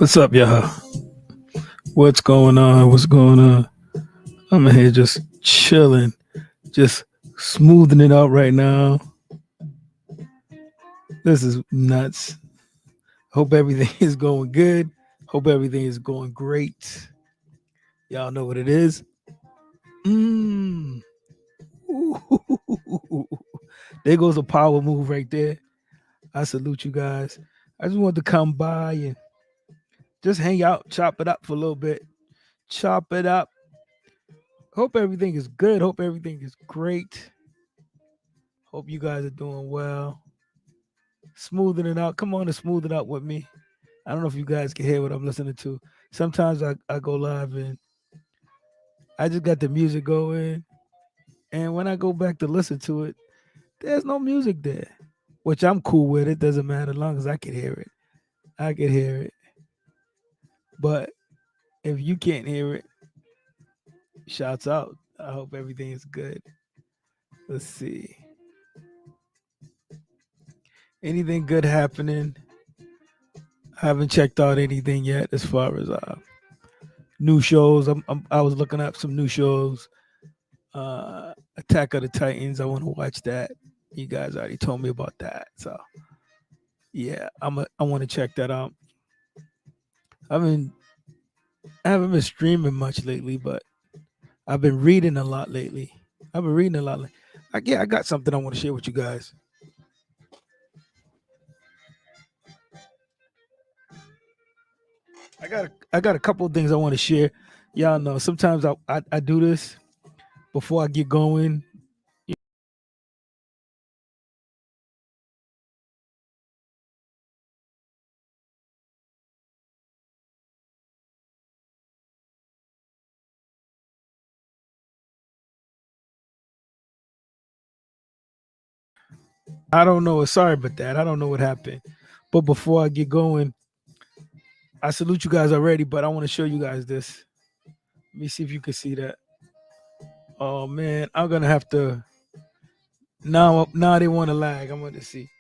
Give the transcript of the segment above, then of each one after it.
What's up, y'all? What's going on? What's going on? I'm in here just chilling, just smoothing it out right now. This is nuts. Hope everything is going good. Hope everything is going great. Y'all know what it is. Mmm. There goes a power move right there. I salute you guys. I just wanted to come by and just hang out, chop it up for a little bit. Chop it up. Hope everything is good. Hope everything is great. Hope you guys are doing well. Smoothing it out. Come on and smooth it out with me. I don't know if you guys can hear what I'm listening to. Sometimes I go live and I just got the music going. And when I go back to listen to it, there's no music there, which I'm cool with. It doesn't matter as long as I can hear it. I can hear it. But if you can't hear it, shouts out. I hope everything is good. Let's see. Anything good happening? I haven't checked out anything yet as far as new shows. I was looking up some new shows. Attack of the Titans. I want to watch that. You guys already told me about that, so yeah, I want to check that out. I mean, I haven't been streaming much lately, but I've been reading a lot lately. I've been reading a lot. I got something I want to share with you guys. I got a couple of things I want to share. Y'all know sometimes I do this before I get going. I don't know. Sorry about that. I don't know what happened. But before I get going, I salute you guys already, but I want to show you guys this. Let me see if you can see that. Oh man, I'm gonna have to now they want to lag. I'm gonna see.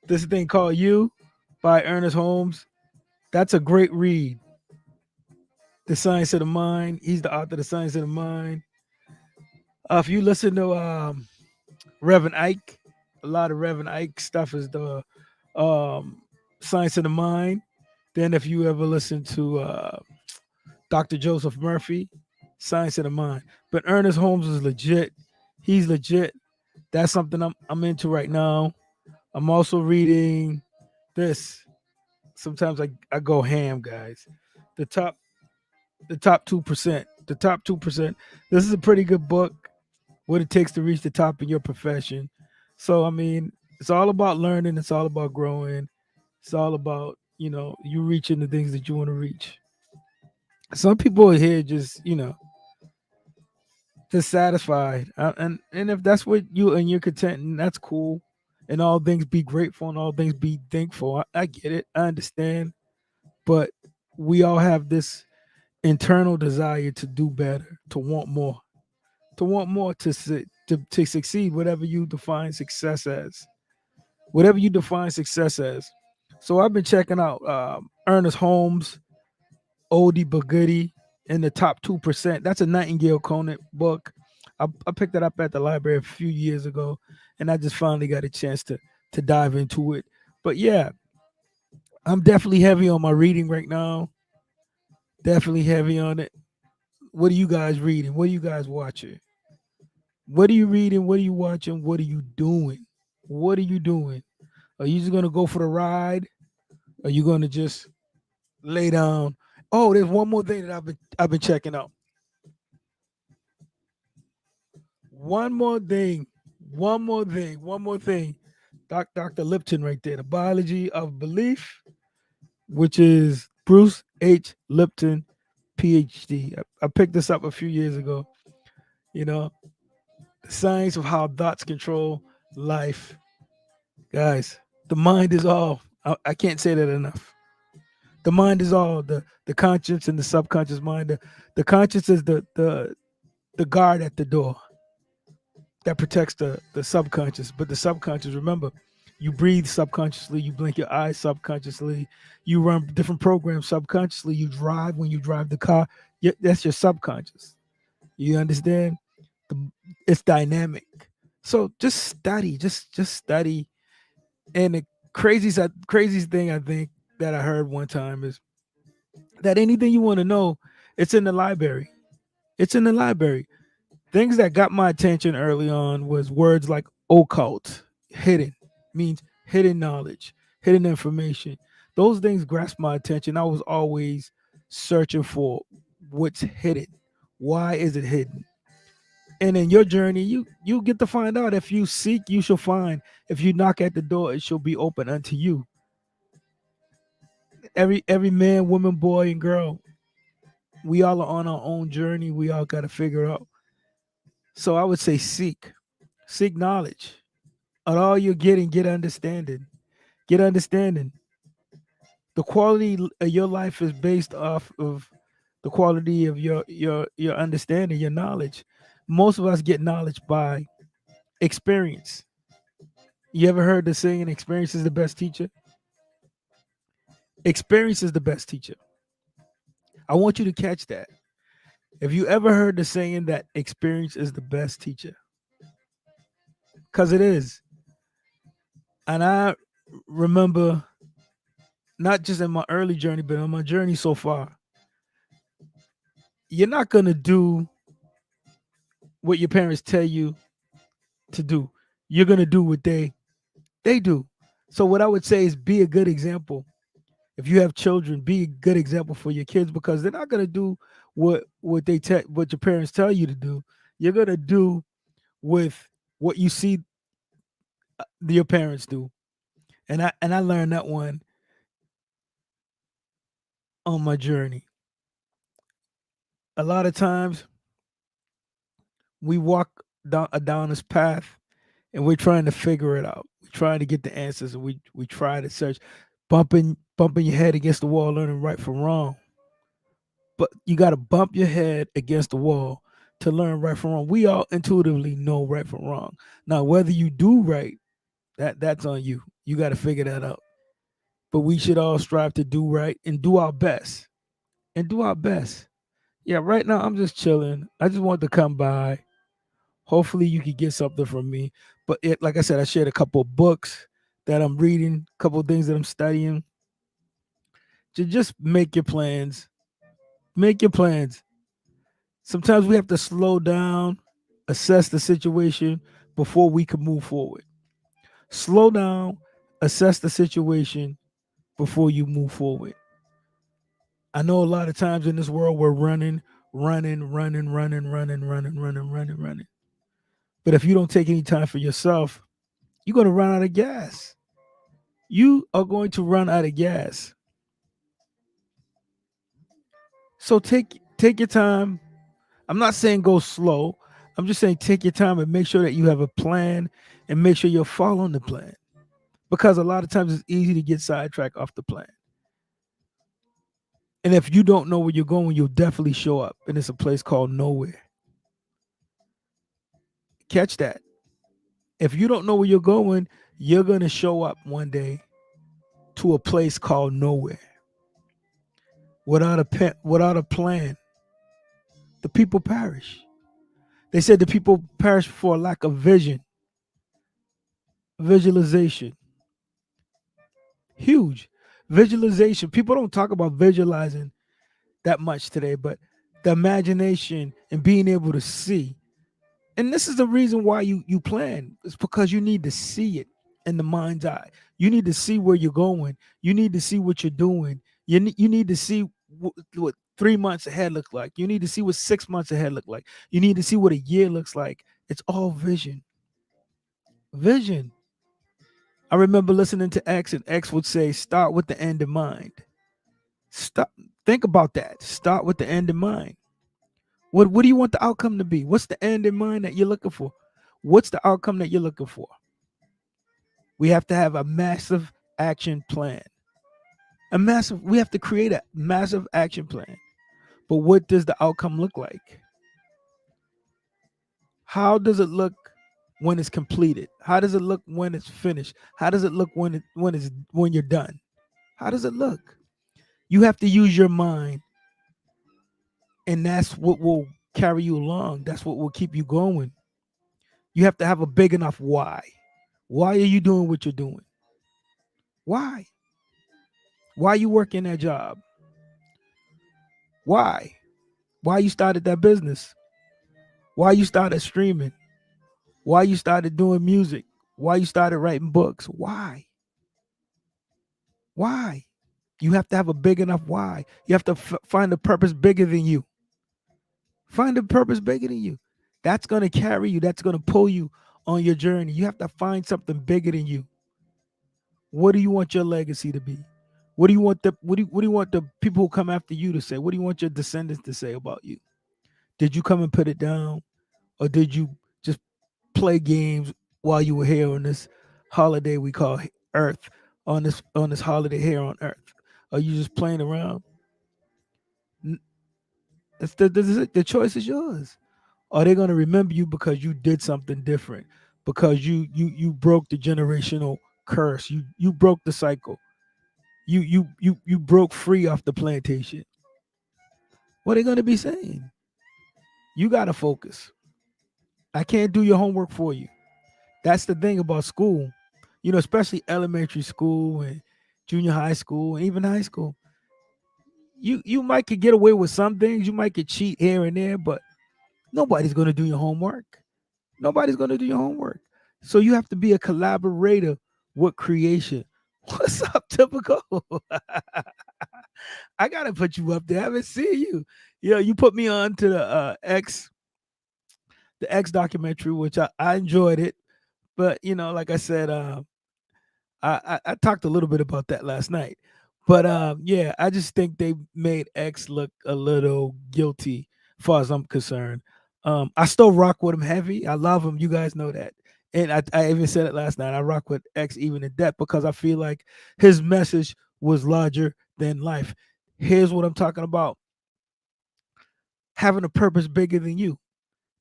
This thing called You by Ernest Holmes. That's a great read. The Science of the Mind. He's the author of The Science of the Mind. If you listen to Reverend Ike, a lot of Reverend Ike stuff is the um, Science of the Mind. Then if you ever listen to Dr. Joseph Murphy, Science of the Mind. But Ernest Holmes is legit. He's legit. That's something I'm into right now. I'm also reading this. Sometimes I go ham, guys. The top the top 2%. The top 2%. This is a pretty good book. What it takes to reach the top in your profession. So I mean, it's all about learning, it's all about growing. It's all about, you reaching the things that you want to reach. Some people are here just, dissatisfied. And if that's what you and you're content, and that's cool. And all things be grateful and all things be thankful. I get it. I understand. But we all have this internal desire to do better, to want more, to succeed, whatever you define success as. Whatever you define success as. So I've been checking out Ernest Holmes, Oldie but Goodie, in the top 2%. That's a Nightingale Conant book. I picked it up at the library a few years ago, and I just finally got a chance to dive into it. But yeah, I'm definitely heavy on my reading right now. Definitely heavy on it. What are you guys reading? What are you guys watching? What are you reading? What are you watching? What are you doing? What are you doing? Are you just gonna go for the ride? Are you gonna just lay down? Oh, there's one more thing that I've been checking out. One more thing. One more thing. One more thing. Dr. Lipton right there. The Biology of Belief, which is Bruce H. Lipton, PhD. I picked this up a few years ago. You know, the science of how thoughts control life. Guys, the mind is all. I can't say that enough. The mind is all. The conscious and the subconscious mind. The conscious is the guard at the door that protects the subconscious. But the subconscious, remember, You breathe subconsciously. You blink your eyes subconsciously. You run different programs subconsciously. You drive when you drive the car. That's your subconscious. You understand? The, it's dynamic. So just study. Just study. And the craziest thing I think that I heard one time is that anything you want to know, it's in the library. It's in the library. Things that got my attention early on was words like occult, hidden, means hidden knowledge, hidden information. Those things grasped my attention. I was always searching for what's hidden. Why is it hidden? And in your journey, you get to find out. If you seek, you shall find. If you knock at the door, it shall be open unto you. Every man, woman, boy, and girl, we all are on our own journey. We all got to figure out. So I would say seek knowledge. On all you're getting, get understanding. Get understanding. The quality of your life is based off of the quality of your understanding, your knowledge. Most of us get knowledge by experience. You ever heard the saying, experience is the best teacher? Experience is the best teacher. I want you to catch that. Have you ever heard the saying that experience is the best teacher? Because it is. And I remember, not just in my early journey, but on my journey so far, you're not going to do what your parents tell you to do. You're going to do what they do. So what I would say is be a good example. If you have children, be a good example for your kids, because they're not going to do what your parents tell you to do. You're going to do with what you see your parents do. And I learned that one on my journey. A lot of times we walk down this path and we're trying to figure it out. We're trying to get the answers, and we try to search, bumping your head against the wall, learning right from wrong. But you got to bump your head against the wall to learn right from wrong. We all intuitively know right from wrong. Now, whether you do right, that's on you. You got to figure that out. But we should all strive to do right and do our best. And do our best. Yeah, right now I'm just chilling. I just want to come by. Hopefully you could get something from me. But like I said, I shared a couple of books that I'm reading, a couple of things that I'm studying. To just make your plans. Make your plans. Sometimes we have to slow down, assess the situation before we can move forward. Slow down, assess the situation before you move forward. I know a lot of times in this world we're running. But if you don't take any time for yourself, you're going to run out of gas. You are going to run out of gas. So take your time. I'm not saying go slow. I'm just saying take your time and make sure that you have a plan and make sure you're following the plan. Because a lot of times it's easy to get sidetracked off the plan. And if you don't know where you're going, you'll definitely show up. And it's a place called nowhere. Catch that. If you don't know where you're going, you're going to show up one day to a place called nowhere. Without a plan, the people perish. They said the people perish for a lack of vision, visualization. Huge visualization. People don't talk about visualizing that much today, but the imagination and being able to see. And this is the reason why you plan. It's because you need to see it in the mind's eye. You need to see where you're going. You need to see what you're doing. You need to see what 3 months ahead look like. You need to see what 6 months ahead look like. You need to see what a year looks like. It's all vision. Vision. I remember listening to X, and X would say, start with the end in mind. Stop. Think about that. Start with the end in mind. What do you want the outcome to be? What's the end in mind that you're looking for? What's the outcome that you're looking for? We have to have a massive action plan. We have to create a massive action plan. But what does the outcome look like? How does it look when it's completed? How does it look when it's finished? How does it look when you're done? How does it look? You have to use your mind, and that's what will carry you along. That's what will keep you going. You have to have a big enough why. Why are you doing what you're doing? Why? Why you working that job? Why? Why you started that business? Why you started streaming? Why you started doing music? Why you started writing books? Why? Why? You have to have a big enough why. You have to find a purpose bigger than you. Find a purpose bigger than you. That's going to carry you. That's going to pull you on your journey. You have to find something bigger than you. What do you want your legacy to be? What do you want the people who come after you to say? What do you want your descendants to say about you? Did you come and put it down, or did you just play games while you were here on this holiday we call Earth, on this holiday here on Earth? Are you just playing around? N- the choice is yours. Are they going to remember you because you did something different? Because you broke the generational curse. You broke the cycle. You broke free off the plantation. What are they going to be saying? You got to focus. I can't do your homework for you. That's the thing about school. Especially elementary school and junior high school and even high school. You might could get away with some things. You might could cheat here and there, but nobody's going to do your homework. Nobody's going to do your homework. So you have to be a collaborator with creation. What's up, typical? I gotta put you up there. I haven't seen you. You put me on to the X documentary, which I enjoyed it. But like I said, I talked a little bit about that last night. But yeah, I just think they made X look a little guilty, as far as I'm concerned. I still rock with him heavy. I love him. You guys know that. And I even said it last night. I rock with X even in depth because I feel like his message was larger than life. Here's what I'm talking about: having a purpose bigger than you.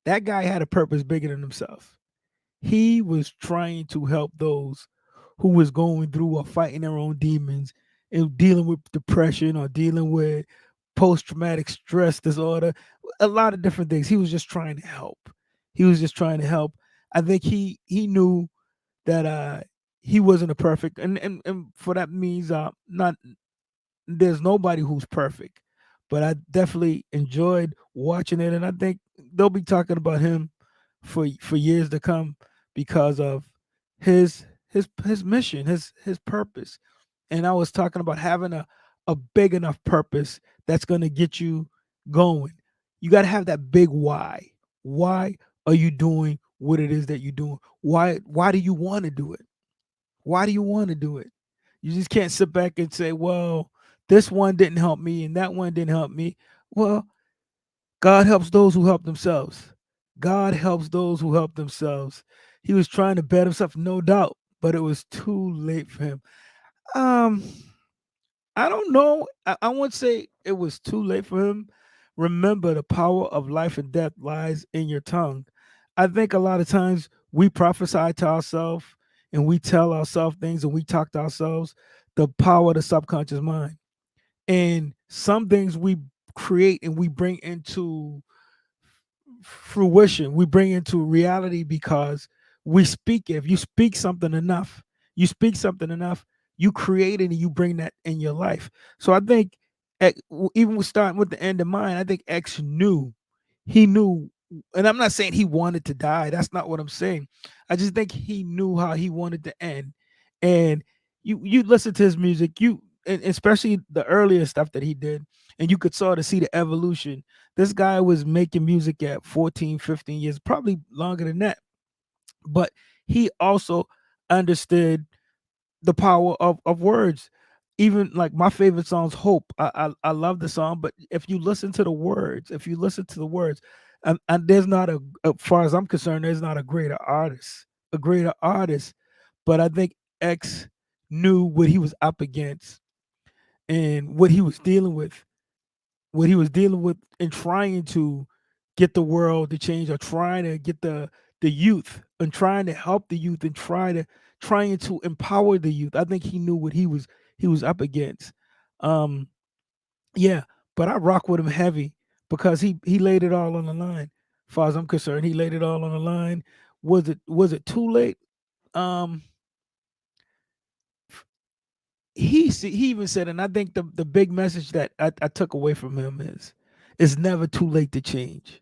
That guy had a purpose bigger than himself. He was trying to help those who was going through or fighting their own demons and dealing with depression or dealing with post traumatic stress disorder, a lot of different things. He was just trying to help. He was just trying to help. I think he knew that he wasn't a perfect, and for that means not there's nobody who's perfect, but I definitely enjoyed watching it, and I think they'll be talking about him for years to come because of his mission, his purpose. And I was talking about having a big enough purpose that's going to get you going. You got to have that big why. Why are you doing what it is that you're doing? Why do you want to do it? Why do you want to do it? You just can't sit back and say, well, this one didn't help me and that one didn't help me. Well, God helps those who help themselves. God helps those who help themselves. He was trying to bet himself, no doubt, but it was too late for him. Um, I don't know. I won't say it was too late for him. Remember, the power of life and death lies in your tongue. I think a lot of times we prophesy to ourselves and we tell ourselves things and we talk to ourselves, the power of the subconscious mind. And some things we create and we bring into fruition, we bring into reality because we speak it. If you speak something enough, you create it and you bring that in your life. So I think even with starting with the end in mind, I think X knew. He knew, and I'm not saying he wanted to die. That's not what I'm saying. I just think he knew how he wanted to end. And you listen to his music, and especially the earlier stuff that he did, and you could sort of see the evolution. This guy was making music at 14, 15 years, probably longer than that. But he also understood the power of words. Even like my favorite song's Hope. I love the song, but if you listen to the words, and there's not as far as I'm concerned, there's not a greater artist. But I think X knew what he was up against and what he was dealing with and trying to get the world to change or trying to get the youth and trying to help the youth and trying to empower the youth. I think he knew what he was up against. Um, yeah, but I rock with him heavy because he laid it all on the line. As far as I'm concerned, he laid it all on the line. Was it too late? Um, he even said, and I think the big message that I took away from him is it's never too late to change.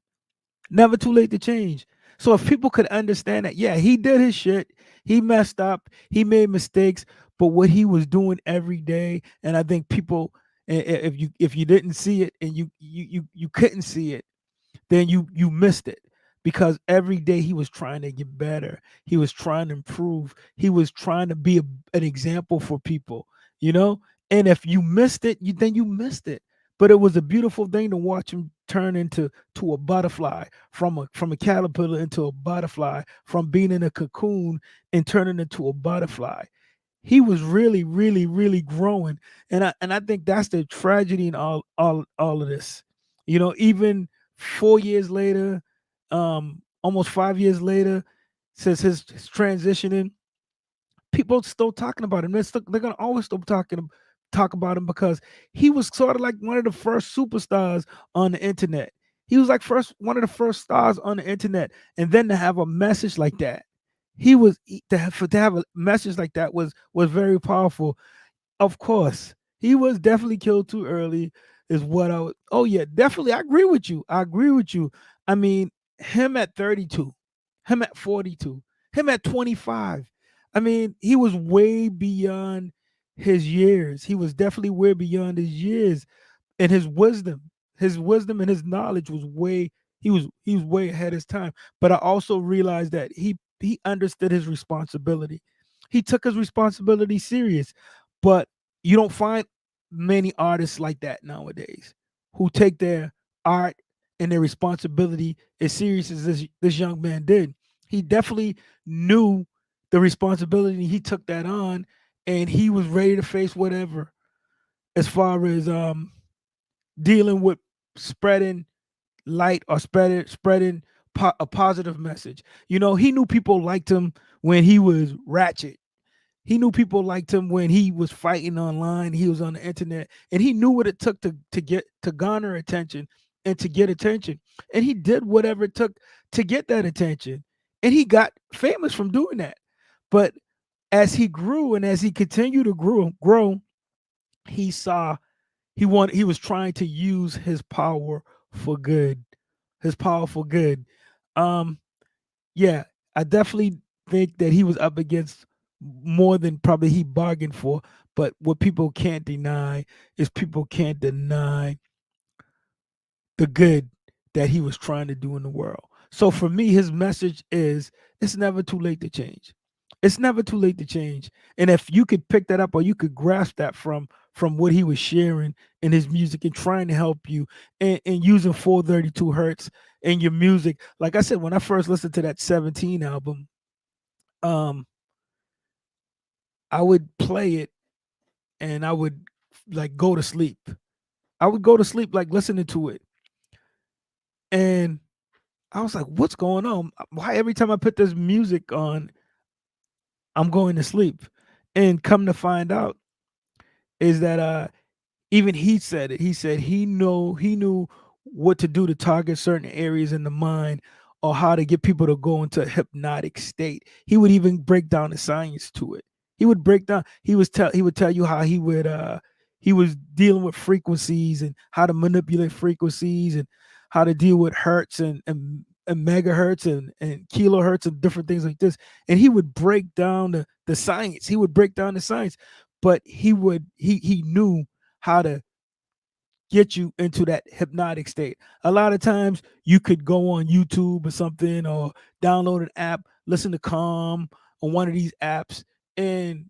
Never too late to change. So if people could understand that, yeah, he did his shit, he messed up, he made mistakes, but what he was doing every day, and I think people, if you didn't see it and you couldn't see it, then you missed it because every day he was trying to get better. He was trying to improve. He was trying to be an example for people, you know? And if you missed it, then you missed it. But it was a beautiful thing to watch him turn into a butterfly, from a caterpillar into a butterfly, from being in a cocoon and turning into a butterfly. He was really, really, really growing, and I think that's the tragedy in all of this. Even 4 years later, almost 5 years later, since his transitioning, people still talking about him. They're gonna always still talk about him because he was sort of like one of the first superstars on the internet. He was like one of the first stars on the internet, and then to have a message like that, to have a message like that was very powerful. Of course, he was definitely killed too early, is what I would. Oh yeah, definitely. I agree with you. I agree with you. I mean, him at 32, him at 42, him at 25. I mean, he was way beyond his years. He was definitely way beyond his years, and his wisdom and his knowledge was way he was way ahead of his time. But I also realized that he understood his responsibility. He took his responsibility serious. But you don't find many artists like that nowadays who take their art and their responsibility as serious as this young man did. He definitely knew the responsibility. He took that on, and he was ready to face whatever, as far as dealing with spreading light or spreading a positive message. He knew people liked him when he was ratchet. He knew people liked him when he was fighting online. He was on the internet, and he knew what it took to garner attention and to get attention. And he did whatever it took to get that attention, and he got famous from doing that. But as he grew and as he continued to grow, he saw he was trying to use his power for good, his power for good. Um, yeah, I definitely think that he was up against more than probably he bargained for. But what people can't deny is people can't deny the good that he was trying to do in the world. So for me, his message is it's never too late to change. It's never too late to change. And if you could pick that up or you could grasp that from what he was sharing in his music and trying to help you and using 432 hertz in your music. Like I said, when I first listened to that 17 album, um, I would play it and I would like go to sleep. I would go to sleep like listening to it. And I was like, what's going on? Why every time I put this music on, I'm going to sleep? And come to find out is that even he said it. He said he knew what to do to target certain areas in the mind or how to get people to go into a hypnotic state. He would even break down the science to it. He would break down. He would tell you how he was dealing with frequencies and how to manipulate frequencies and how to deal with hertz and megahertz and kilohertz and different things like this. And he would break down the science. He would break down the science, but he knew how to get you into that hypnotic state. A lot of times you could go on YouTube or something or download an app, listen to Calm on one of these apps and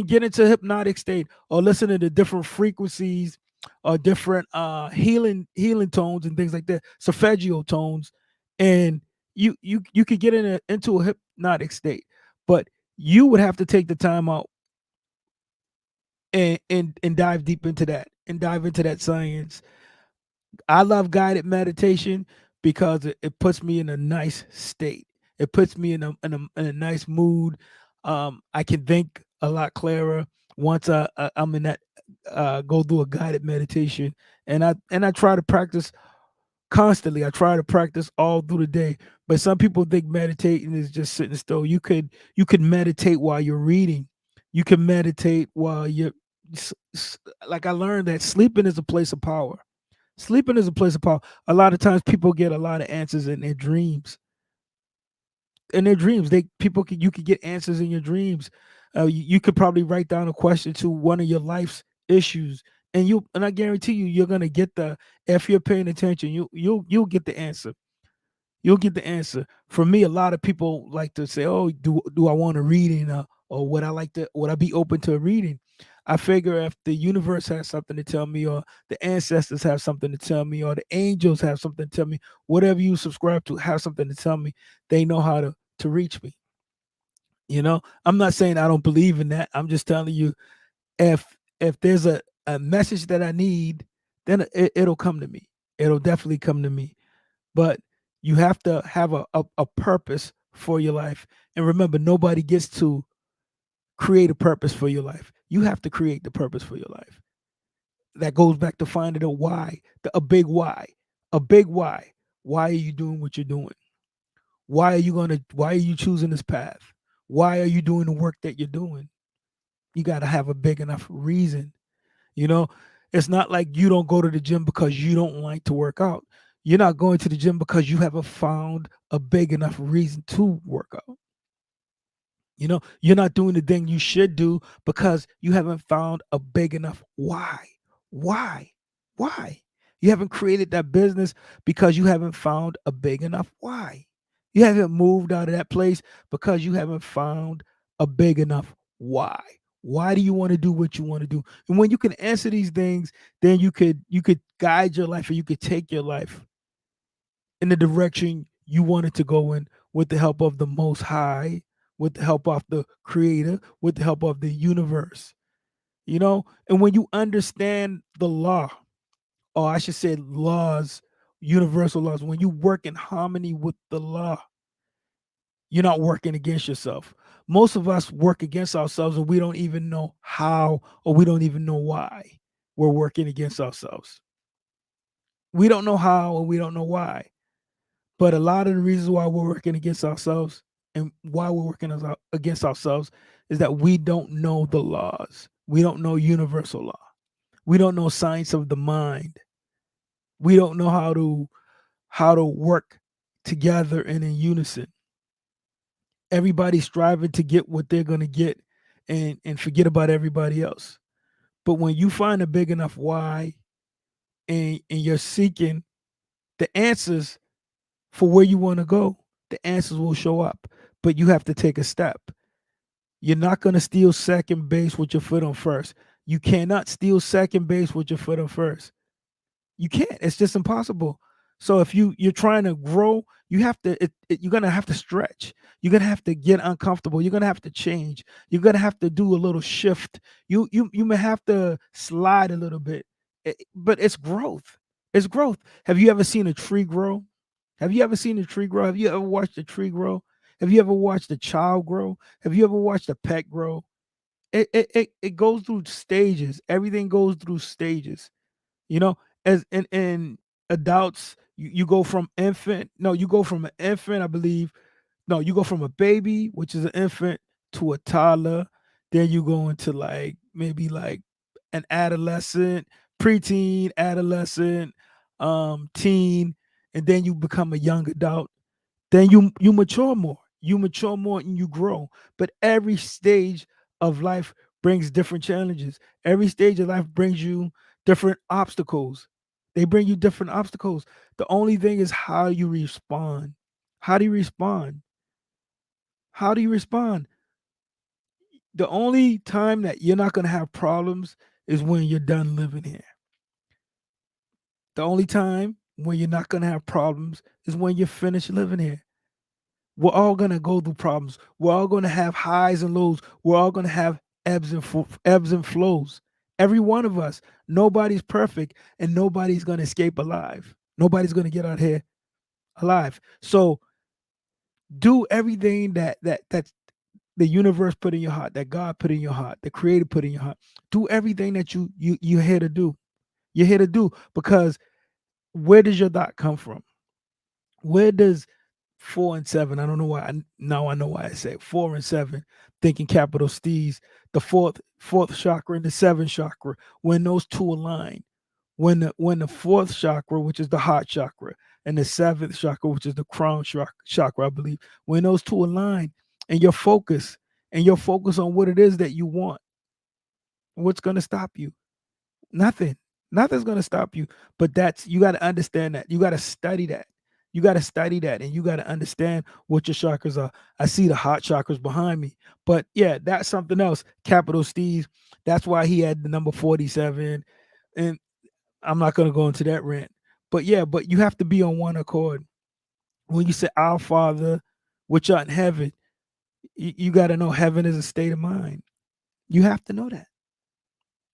get into a hypnotic state or listen to the different frequencies or different healing tones and things like that, solfeggio tones, and you could get into a hypnotic state. But you would have to take the time out and dive deep into that and dive into that science. I love guided meditation because it puts me in a nice state. It puts me in a nice mood. I can think a lot clearer once I'm in that go through a guided meditation, and I try to practice constantly. I try to practice all through the day. But some people think meditating is just sitting still. You could meditate while you're reading. You can meditate while you're like I learned that sleeping is a place of power. Sleeping is a place of power. A lot of times people get a lot of answers in their dreams. In their dreams, you could get answers in your dreams. You could probably write down a question to one of your life's issues, and I guarantee you're gonna get the if you're paying attention, you'll get the answer. You'll get the answer. For me, a lot of people like to say, "Oh, do I want to read or would I be open to reading?" I figure if the universe has something to tell me, or the ancestors have something to tell me, or the angels have something to tell me, whatever you subscribe to have something to tell me, they know how to reach me. I'm not saying I don't believe in that. I'm just telling you if there's a message that I need, then it'll come to me. It'll definitely come to me. But you have to have a purpose for your life. And remember, nobody gets to create a purpose for your life. You have to create the purpose for your life. That goes back to finding a why, a big why. A big why. Why are you doing what you're doing? Why are you choosing this path? Why are you doing the work that you're doing? You got to have a big enough reason. You know, it's not like you don't go to the gym because you don't like to work out. You're not going to the gym because you haven't found a big enough reason to work out. You're not doing the thing you should do because you haven't found a big enough why. Why? Why? You haven't created that business because you haven't found a big enough why. You haven't moved out of that place because you haven't found a big enough why. Why do you want to do what you want to do? And when you can answer these things, then you could guide your life, or you could take your life in the direction you want it to go in, with the help of the most high, with the help of the creator, with the help of the universe. And when you understand the law, or I should say laws, universal laws, when you work in harmony with the law, you're not working against yourself. Most of us work against ourselves, and we don't even know how, or we don't even know why we're working against ourselves. We don't know how, and we don't know why. But a lot of the reasons why we're working against ourselves, and why we're working against ourselves, is that we don't know the laws. We don't know universal law. We don't know science of the mind. We don't know how to work together and in unison. Everybody's striving to get what they're going to get, and forget about everybody else. But when you find a big enough why, and you're seeking the answers for where you want to go, the answers will show up. But you have to take a step. You're not going to steal second base with your foot on first. You cannot steal second base with your foot on first. You can't. It's just impossible. So if you're trying to grow, you have to. You're gonna have to stretch. You're gonna have to get uncomfortable. You're gonna have to change. You're gonna have to do a little shift. You may have to slide a little bit, but it's growth. It's growth. Have you ever seen a tree grow? Have you ever seen a tree grow? Have you ever watched a tree grow? Have you ever watched a child grow? Have you ever watched a pet grow? It goes through stages. Everything goes through stages. you know as in adults, you go from infant, no, you go from an infant, I believe. No, you go from a baby, which is an infant, to a toddler. Then you go into like maybe like an adolescent, preteen, adolescent, teen, and then you become a young adult. Then you mature more. You mature more and you grow. But every stage of life brings different challenges. Every stage of life brings you different obstacles. They bring you different obstacles. The only thing is how you respond. How do you respond? How do you respond? The only time that you're not going to have problems is when you're done living here. The only time when you're not going to have problems is when you're finished living here. We're all going to go through problems. We're all going to have highs and lows. We're all going to have ebbs and flows. Every one of us. Nobody's perfect, and nobody's going to escape alive. Nobody's going to get out here alive. So Do everything that the universe put in your heart, that God put in your heart, the Creator put in your heart. Do everything that you're here to do. You're here to do, because where does your thought come from? Where does 4 and 7? I don't know why. Now I know why I say 4 and 7. Thinking capital C's, the fourth chakra and the seventh chakra. When those two align, when the fourth chakra, which is the heart chakra, and the seventh chakra, which is the crown chakra, I believe, when those two align, and your focus on what it is that you want, what's going to stop you? Nothing. Nothing's going to stop you. But that's, you got to understand that. You got to study that. You got to study that, and you got to understand what your chakras are. I see the heart chakras behind me. But yeah, that's something else. Capital Steve. That's why he had the number 47. And I'm not going to go into that rant. But yeah, but you have to be on one accord. When you say our Father, which art in heaven, you got to know heaven is a state of mind. You have to know that.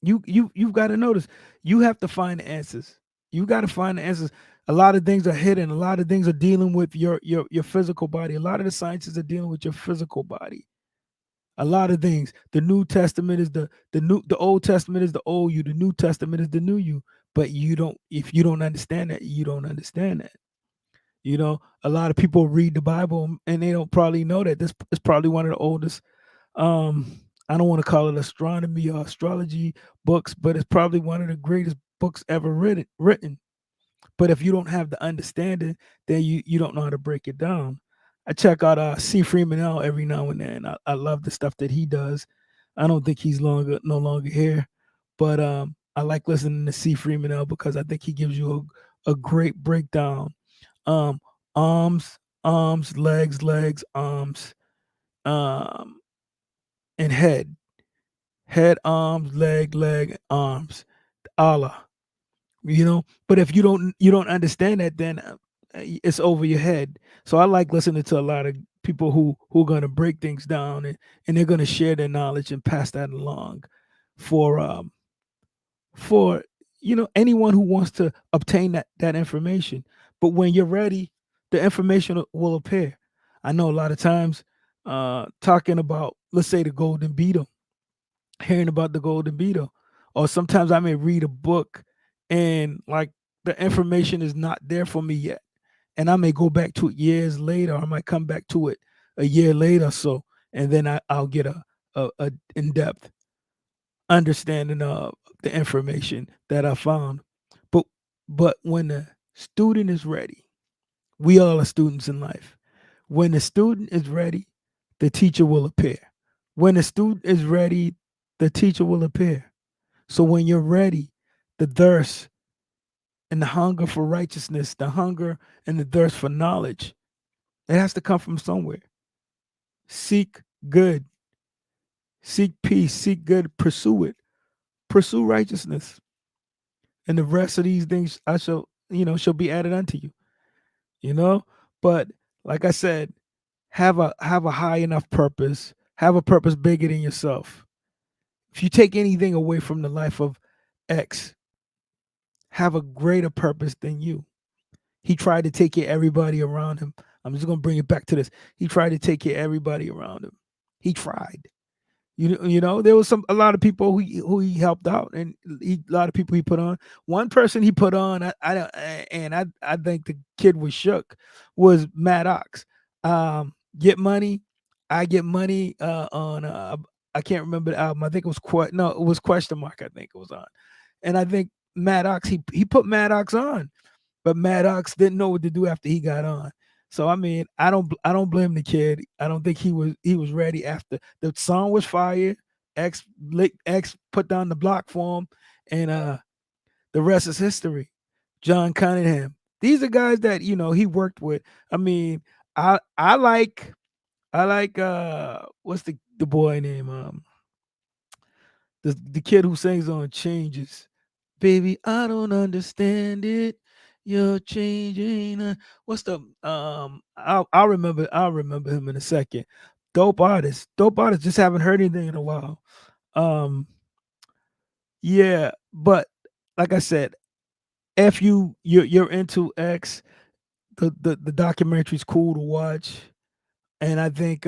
You've got to notice. You have to find the answers. You got to find the answers. A lot of things are hidden. A lot of things are dealing with your physical body. A lot of the sciences are dealing with your physical body. A lot of things. The New Testament is the Old Testament is the old you. The New Testament is the new you. But you don't, if you don't understand that, you don't understand that. A lot of people read the Bible and they don't probably know that this is probably one of the oldest, I don't want to call it astronomy or astrology books, but it's probably one of the greatest books ever written. But if you don't have the understanding, then you don't know how to break it down. I check out C. Freeman L every now and then. I love the stuff that he does. I don't think he's no longer here, but I like listening to C. Freeman L because I think he gives you a great breakdown. Um, arms, legs, arms, um, and head, arms, leg, arms, Allah. But if you don't understand that, then it's over your head. So I like listening to a lot of people who are going to break things down, and they're going to share their knowledge and pass that along for for anyone who wants to obtain that information. But when you're ready, the information will appear. I know a lot of times, talking about, let's say, the golden beetle, hearing about the golden beetle, or sometimes I may read a book and like the information is not there for me yet, and I may go back to it years later, or I might come back to it a year later or so, and then I'll get a in-depth understanding of the information that I found. But when the student is ready, we all are students in life. When the student is ready, the teacher will appear. When the student is ready, the teacher will appear. So when you're ready, the thirst and the hunger for righteousness, the hunger and the thirst for knowledge, it has to come from somewhere. Seek good, seek peace, seek good, pursue it, pursue righteousness, and the rest of these things I shall be added unto you. You know, but like I said, have a high enough purpose, have a purpose bigger than yourself. If you take anything away from the life of X, have a greater purpose than you. He tried to take care of everybody around him. I'm just gonna bring it back to this. He tried to take care of everybody around him. He tried. There was a lot of people who he helped out, and a lot of people he put on. One person he put on, I don't, and I think the kid was shook, was Maddox. Get money, I get money. On I can't remember the album. I think it was no, it was Question Mark. I think it was on, and I think Maddox he put Maddox on, but Maddox didn't know what to do after he got on. So I mean, I don't blame the kid. I don't think he was ready after the song was fire. X put down the block for him, and the rest is history. John Cunningham. These are guys that he worked with. I mean, I like what's the boy name, the kid who sings on Changes. Baby, I don't understand it. You're changing. What's the I'll remember him in a second. Dope artist. Dope artist. Just haven't heard anything in a while. Um, yeah, but like I said, if you're into X, the documentary's cool to watch. and I think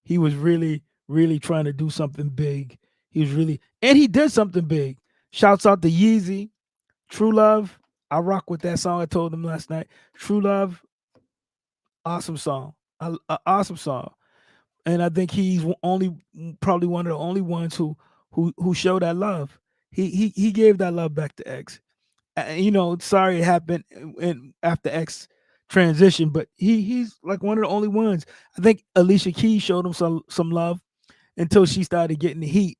he was really, really trying to do something big. He was really, and he did something big. Shouts out to Yeezy, True Love. I rock with that song. I told him last night. True Love, awesome song. Awesome song. And I think he's only probably one of the only ones who showed that love. He gave that love back to X. Sorry it happened and after X transition, but he's like one of the only ones. I think Alicia Keys showed him some love until she started getting the heat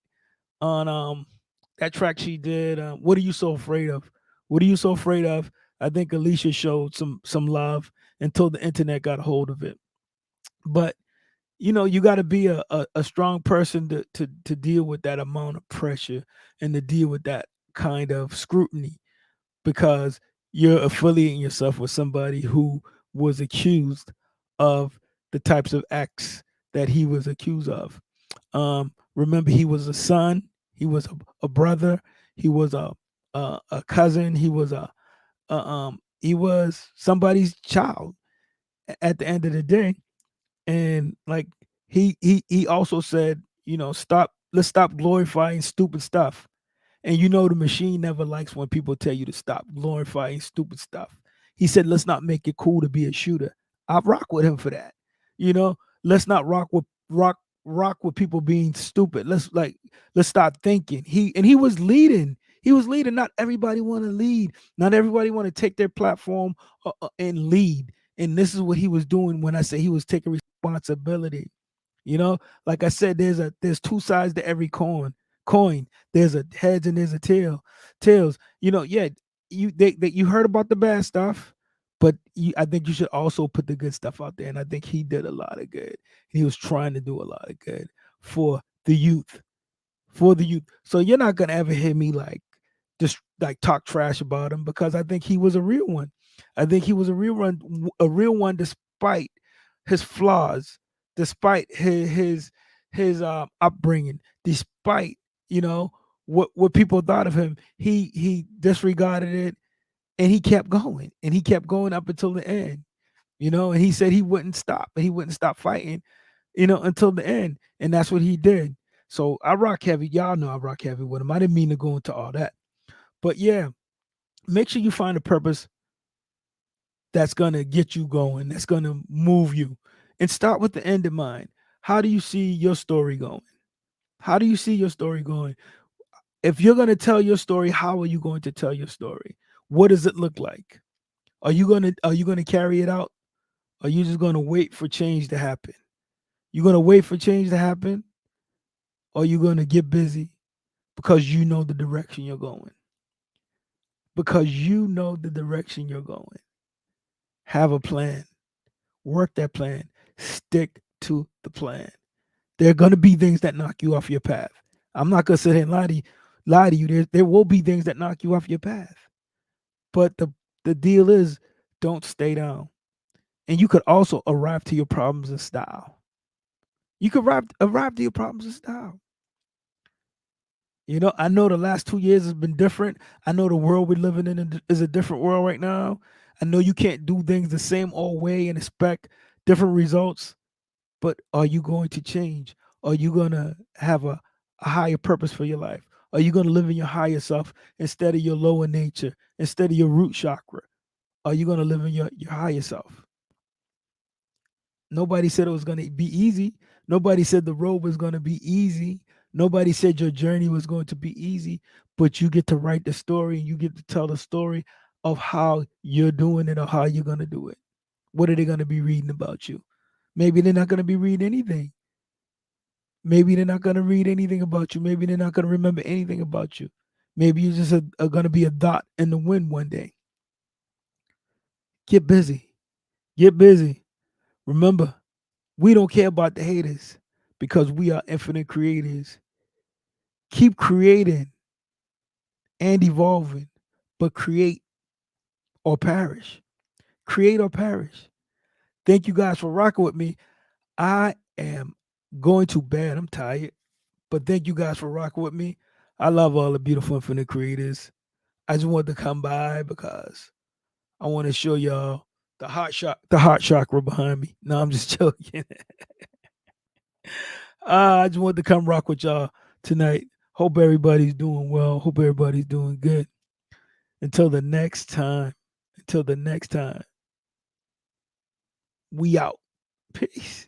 on that track she did. What are you so afraid of? What are you so afraid of? I think Alicia showed some love until the internet got a hold of it. But you got to be a strong person to deal with that amount of pressure and to deal with that kind of scrutiny because you're affiliating yourself with somebody who was accused of the types of acts that he was accused of. Remember, he was a son, he was a brother, he was a cousin, he was somebody's child at the end of the day. And like he also said, let's stop glorifying stupid stuff. And the machine never likes when people tell you to stop glorifying stupid stuff. He said, let's not make it cool to be a shooter. I rock with him for that. You know, let's not rock with people being stupid. Let's start thinking. He was leading. He was leading. Not everybody want to lead. Not everybody want to take their platform and lead. And this is what he was doing when I say he was taking responsibility. Like I said, there's two sides to every coin. There's a heads and there's a tails. Yeah, you heard about the bad stuff, but I think you should also put the good stuff out there. And I think he did a lot of good. He was trying to do a lot of good for the youth for the youth. So you're not gonna ever hear me like just like talk trash about him because I think he was a real one. I think he was a real one despite his flaws, despite his upbringing, despite you know what people thought of him. He disregarded it and he kept going up until the end. And he said he wouldn't stop and he wouldn't stop fighting until the end. And that's what he did. So I rock heavy. Y'all know I rock heavy with him. I didn't mean to go into all that. But yeah, make sure you find a purpose that's going to get you going, that's going to move you. And start with the end in mind. How do you see your story going? How do you see your story going? If you're going to tell your story, how are you going to tell your story? What does it look like? Are you going to carry it out? Or are you just going to wait for change to happen? You're going to wait for change to happen? Or are you going to get busy because you know the direction you're going? Because you know the direction you're going. Have a plan. Work that plan. Stick to the plan. There are going to be things that knock you off your path. I'm not going to sit here and lie to you. There will be things that knock you off your path. But the deal is don't stay down. And you could also arrive to your problems in style. You could arrive to your problems in style. I know the last 2 years has been different. I know the world we're living in is a different world right now. I know you can't do things the same old way and expect different results, but are you going to change? Are you going to have a higher purpose for your life? Are you going to live in your higher self instead of your lower nature, instead of your root chakra? Are you going to live in your higher self? Nobody said it was going to be easy. Nobody said the road was going to be easy. Nobody said your journey was going to be easy, but you get to write the story and you get to tell the story of how you're doing it or how you're going to do it. What are they going to be reading about you? Maybe they're not going to be reading anything. Maybe they're not going to read anything about you. Maybe they're not going to remember anything about you. Maybe you're just going to be a dot in the wind one day. Get busy. Get busy. Remember, we don't care about the haters because we are infinite creators. Keep creating and evolving, but create or perish. Create or perish. Thank you guys for rocking with me. I am going to bed. I'm tired, but thank you guys for rocking with me. I love all the beautiful infinite creators. I just wanted to come by because I want to show y'all the heart chakra behind me. No, I'm just joking. I just wanted to come rock with y'all tonight. Hope everybody's doing well. Hope everybody's doing good. Until the next time. Until the next time. We out. Peace.